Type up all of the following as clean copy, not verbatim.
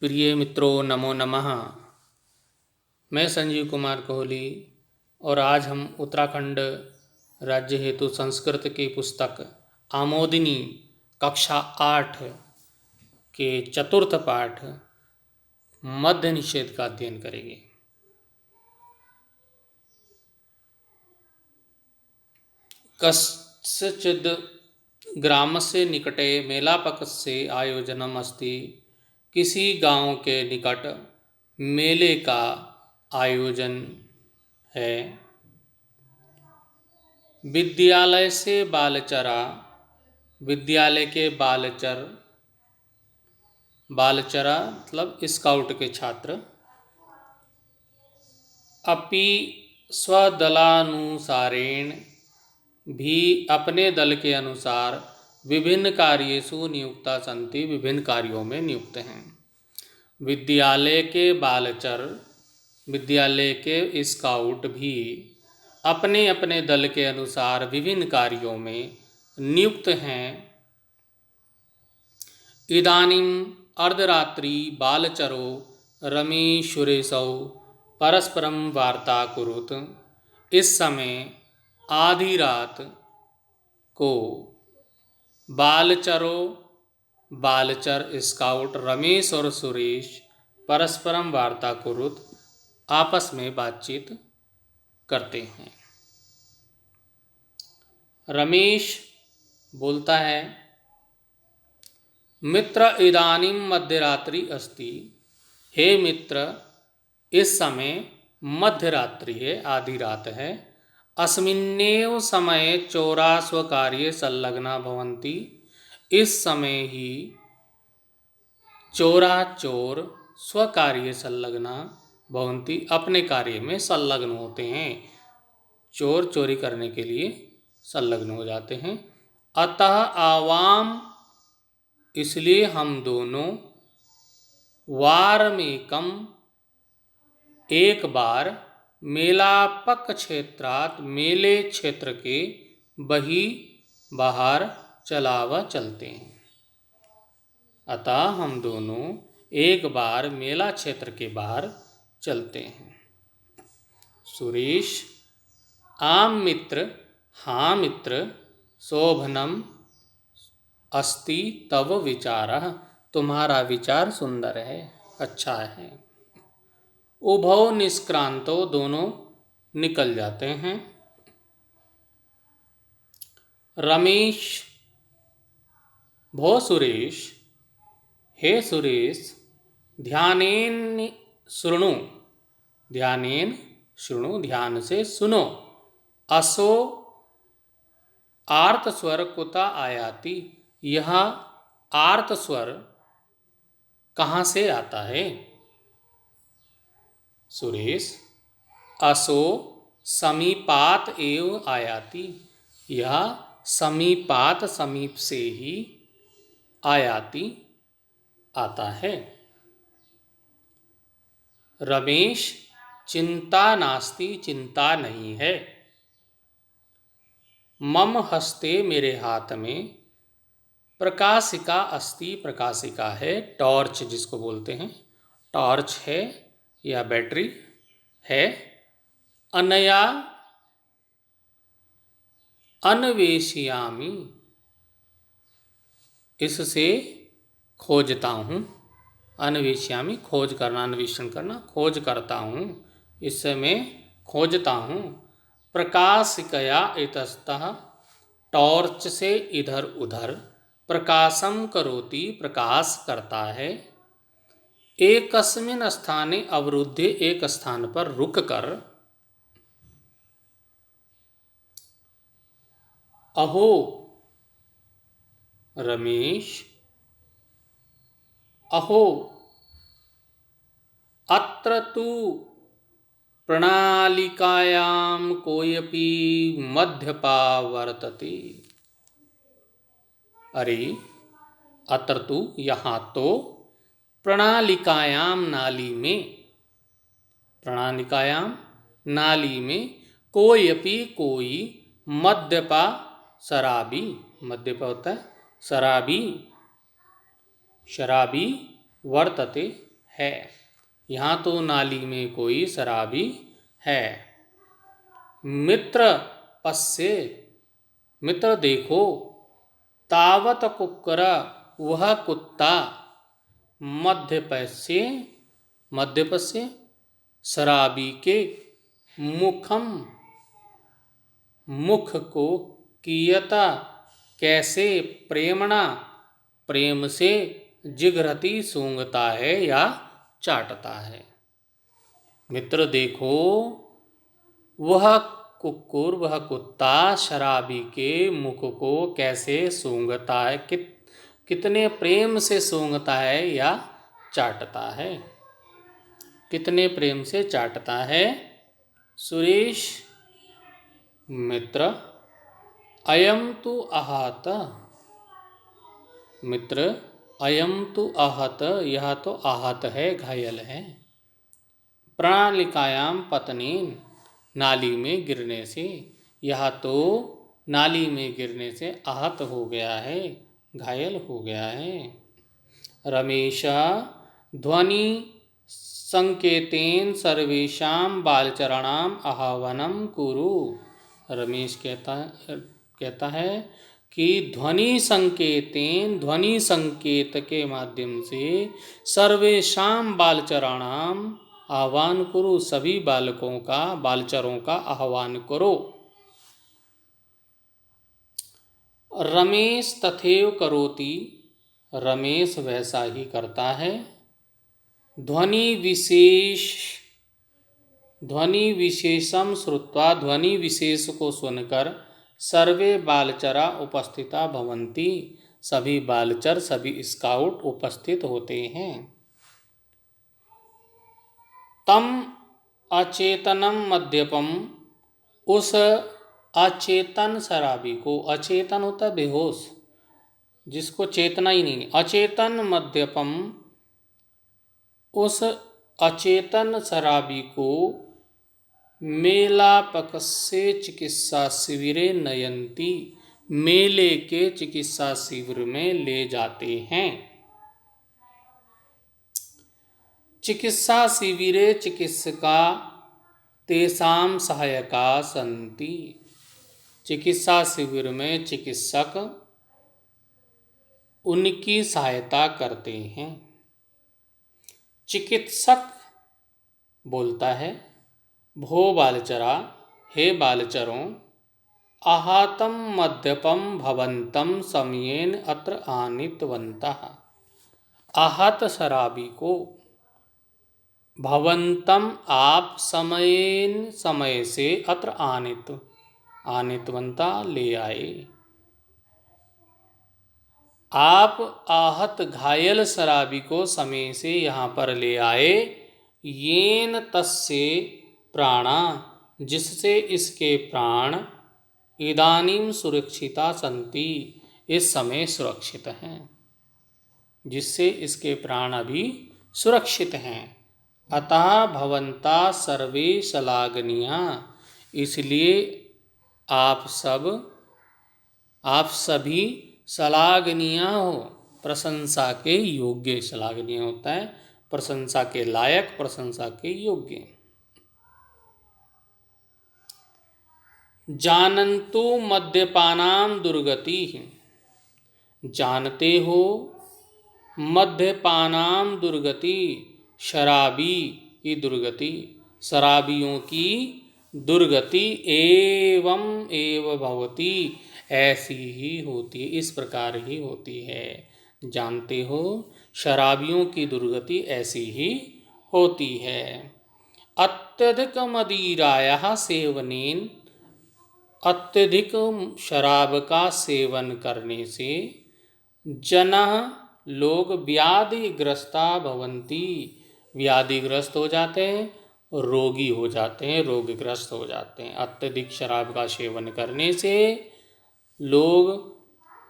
प्रिय मित्रों, नमो नमः। मैं संजीव कुमार कोहली और आज हम उत्तराखंड राज्य हेतु संस्कृत की पुस्तक आमोदिनी कक्षा 8 के चतुर्थ पाठ मध्य निषेध का अध्ययन करेंगे। कस्यचिद् ग्रामस्य निकटे मेलापकस्य आयोजनम् अस्ति। किसी गांव के निकट मेले का आयोजन है। विद्यालय से बालचरा, विद्यालय के बालचरा मतलब स्काउट के छात्र, अपि स्वदलानुसारेण भी अपने दल के अनुसार विभिन्न कार्येषु नियुक्ता सन्ति, विभिन्न कार्यों में नियुक्त हैं। विद्यालय के बालचर, विद्यालय के स्काउट भी अपने अपने दल के अनुसार विभिन्न कार्यों में नियुक्त हैं। इदानीम अर्धरात्रि बालचरो रमेशुरेशौ परस्परम वार्ता कुरुत। इस समय आधी रात को बालचर स्काउट रमेश और सुरेश परस्परम वार्ता कुरुत आपस में बातचीत करते हैं। रमेश बोलता है, मित्र इदानीम मध्यरात्रि अस्ति। हे मित्र, इस समय मध्यरात्रि है, आधी रात है। अस्मिन्नेव समये चोरा स्वकार्ये संलग्ना भवन्ति। इस समय ही चोर स्वकार्य संलग्ना भवन्ति, अपने कार्य में संलग्न होते हैं। चोर चोरी करने के लिए संलग्न हो जाते हैं। अतः आवाम, इसलिए हम दोनों, वारमेकम एक बार, मेलापक क्षेत्रात् मेले क्षेत्र के बाहर चलावा चलते हैं। अतः हम दोनों एक बार मेला क्षेत्र के बाहर चलते हैं। सुरेश, आम मित्र, हाँ मित्र, शोभनम अस्ति तव विचारः, तुम्हारा विचार सुंदर है, अच्छा है। उभौ निष्क्रांतो, दोनों निकल जाते हैं। रमेश, भो सुरेश, हे सुरेश, ध्यानेन शृणु, ध्यान से सुनो। असो आर्त स्वर कुता आयाति, यह आर्त स्वर कहाँ से आता है? सुरेश, असो समीपात एव आयाति, यह समीपात, समीप से ही आयाति आता है। रमेश, चिंता नास्ति, चिंता नहीं है। मम हस्ते, मेरे हाथ में, प्रकाशिका अस्ति, प्रकाशिका है, टॉर्च जिसको बोलते हैं, टॉर्च है या बैटरी है। अनया अन्वेषयामि, इससे खोजता हूँ। अन्वेषयामि, खोज करना, अन्वेषण करना, खोज करता हूँ, इससे मैं खोजता हूँ। प्रकाशिकया इतस्तः, टॉर्च से इधर उधर, प्रकाशम करोति, प्रकाश करता है। एकस्मिन् स्थाने अवरुद्धे, एक स्थान पर रुक कर। अहो रमेश, अहो अत्र तु प्रणालिकायां कोऽपि मध्यपा वर्तते। अरे अत्र तु, यहाँ तो, प्रणालिकायाम, नाली में, प्रणालिकायाम, नाली में, कोऽपि, कोई, मध्यपा, शराबी, मध्यपा होता है शराबी, शराबी, वर्तते है। यहाँ तो नाली में कोई शराबी है। मित्र पश्ये, मित्र देखो, तावत कुक्कर, वह कुत्ता, मध्यपश्ये, मध्यपश्ये, शराबी के, मुखम, मुख को, कियता, कैसे, प्रेमणा, प्रेम से, जिघ्रति, सूंघता है या चाटता है। मित्र देखो, वह कुक्कुर, वह कुत्ता शराबी के मुख को कैसे सूंघता है, कितने प्रेम से सूंघता है या चाटता है, कितने प्रेम से चाटता है। सुरेश, मित्र, अयम तु आहत, मित्र, अयम तु आहत, यह तो आहत है, घायल है। प्रणालिकायाम पतनेन, नाली में गिरने से, यह तो नाली में गिरने से आहत हो गया है, घायल हो गया है। रमेश, ध्वनि संकेतेन सर्वेषां बालचराणाम आह्वानं कुरु। रमेश कहता है कि ध्वनि संकेतेन, ध्वनि संकेत के माध्यम से सर्वेषां बालचराणाम आह्वान करो, सभी बालकों का, बालचरों का आह्वान करो। रमेश तथैव करोति, रमेश वैसा ही करता है। ध्वनि विशेष, ध्वनि विशेषम श्रुत्वा, ध्वनि विशेष को सुनकर सर्वे बालचरा उपस्थिता भवन्ति, सभी बालचर, सभी स्काउट उपस्थित होते हैं। तम अचेतनम मद्यपम, उस अचेतन शराबी को, अचेतन होता बेहोश, जिसको चेतना ही नहीं, अचेतन मद्यपम, उस अचेतन शराबी को मेलापकस्य चिकित्सा शिविरे नयन्ति, मेले के चिकित्सा शिविर में ले जाते हैं। चिकित्सा शिविरे चिकित्सका तेषां सहायका सन्ति, चिकित्सा शिविर में चिकित्सक उनकी सहायता करते हैं। चिकित्सक बोलता है, भो बालचरा, हे बालचरों, आहतम मद्यपम भवंतम समयेन अत्र आनीतवन्तः, आहत शराबी को, भवंतम आप, समयेन समय से, अत्र आनीतवन्ता ले आए, आप आहत घायल शराबी को समय से यहाँ पर ले आए। येन तस्य प्राणा, जिससे इसके प्राण, इदानीम सुरक्षिता सन्ति, इस समय सुरक्षित हैं, जिससे इसके प्राण अभी सुरक्षित हैं। अतः भवन्ता सर्वे शलाघनीया, इसलिए आप सभी शलाघनीय हो, प्रशंसा के योग्य, शलाघनीय होता है प्रशंसा के लायक, प्रशंसा के योग्य। जानन्तु मद्यपानां दुर्गति, जानते हो मद्यपानां दुर्गति, शराबी की दुर्गति, शराबियों की दुर्गति, एवं एव भवति, ऐसी ही होती है, इस प्रकार ही होती है। जानते हो शराबियों की दुर्गति ऐसी ही होती है। अत्यधिक मदिरायाः सेवनेन, अत्यधिक शराब का सेवन करने से जनः, लोग, व्याधिग्रस्ता भवन्ति, व्याधिग्रस्त हो जाते हैं, रोगी हो जाते हैं, रोगग्रस्त हो जाते हैं। अत्यधिक शराब का सेवन करने से लोग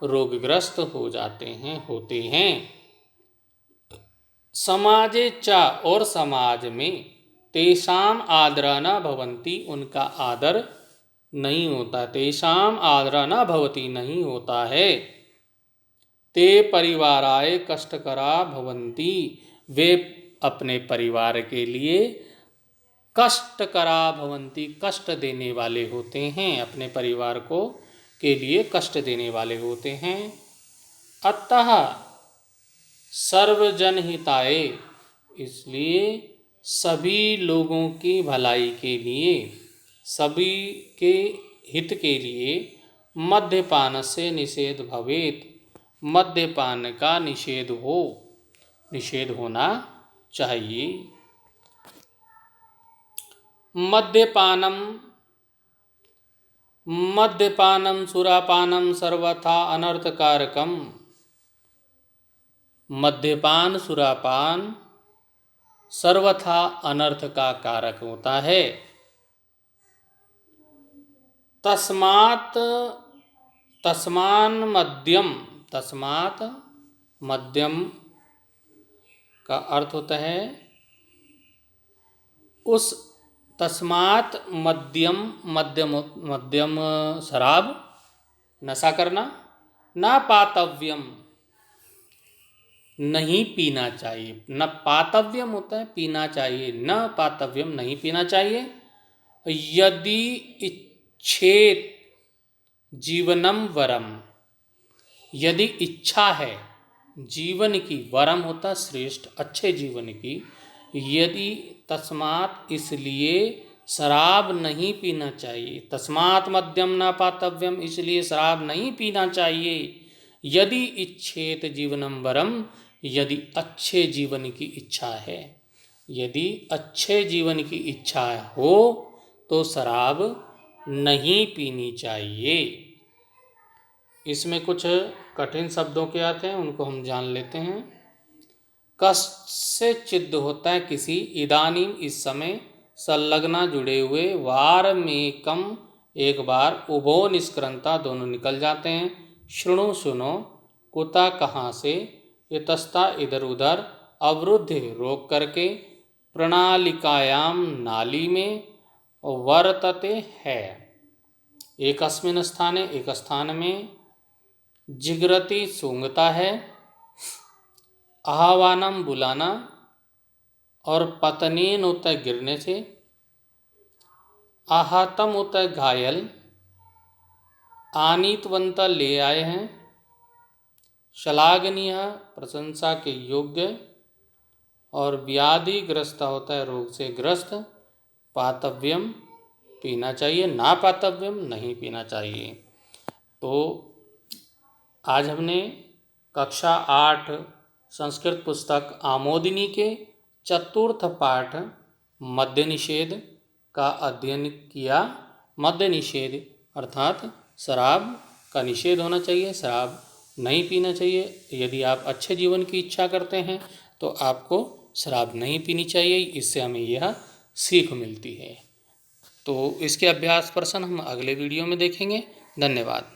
रोगग्रस्त हो जाते हैं, होते हैं। समाजे च, और समाज में, तेषाम आदरा न भवन्ति, उनका आदर नहीं होता, तेषाम आदरा न भवति, नहीं होता है। ते परिवाराय कष्टकरा भवन्ति, वे अपने परिवार के लिए कष्टकरा भवन्ति, कष्ट देने वाले होते हैं, अपने परिवार को के लिए कष्ट देने वाले होते हैं। अतः सर्वजन हिताय, इसलिए सभी लोगों की भलाई के लिए, सभी के हित के लिए मद्यपान से निषेध भवेत, मद्यपान का निषेध होना चाहिए। मद्यपानम सुरापानम सर्वथा अनर्थकारकम, मद्यपान सुरापान सर्वथा अनर्थ का कारक होता है। तस्मात् मध्यम का अर्थ होता है उस, तस्मात् मध्यम शराब, नशा करना, ना पातव्यम, नहीं पीना चाहिए। न पातव्यम होता है पीना चाहिए, न पातव्यम नहीं पीना चाहिए। यदि इच्छेत जीवनम वरम, यदि इच्छा है जीवन की, वरम होता श्रेष्ठ, अच्छे जीवन की, यदि, तस्मात् इसलिए शराब नहीं पीना चाहिए। तस्मात् मद्यम न पातव्यम, इसलिए शराब नहीं पीना चाहिए। यदि इच्छेत जीवनम वरम, यदि अच्छे जीवन की इच्छा है, यदि अच्छे जीवन की इच्छा हो तो शराब नहीं पीनी चाहिए। इसमें कुछ कठिन शब्दों के अर्थ हैं, उनको हम जान लेते हैं। कष्ट से चिद्ध होता है किसी, इदानीम इस समय, संलग्ना जुड़े हुए, वार में कम एक बार, उभो निष्क्रंता दोनों निकल जाते हैं, शृणु सुनो, कुता कहाँ से, इतस्ता इधर उधर, अवरुद्ध रोक करके, प्रणालिकायाम नाली में, वर्तते है एकस्मिन स्थाने एक स्थान में, जिगरति सूंघता है, आह्वानम बुलाना, और पतनीन होता है गिरने से, आहतम होता है घायल, आनीतवंता ले आए हैं, श्लाघनीय प्रशंसा के योग्य, और व्याधिग्रस्त होता है रोग से ग्रस्त, पातव्यम पीना चाहिए, ना पातव्यम नहीं पीना चाहिए। तो आज हमने कक्षा 8 संस्कृत पुस्तक आमोदिनी के चतुर्थ पाठ मद्य निषेध का अध्ययन किया। मद्य निषेध अर्थात शराब का निषेध होना चाहिए, शराब नहीं पीना चाहिए। यदि आप अच्छे जीवन की इच्छा करते हैं तो आपको शराब नहीं पीनी चाहिए, इससे हमें यह सीख मिलती है। तो इसके अभ्यास प्रश्न हम अगले वीडियो में देखेंगे। धन्यवाद।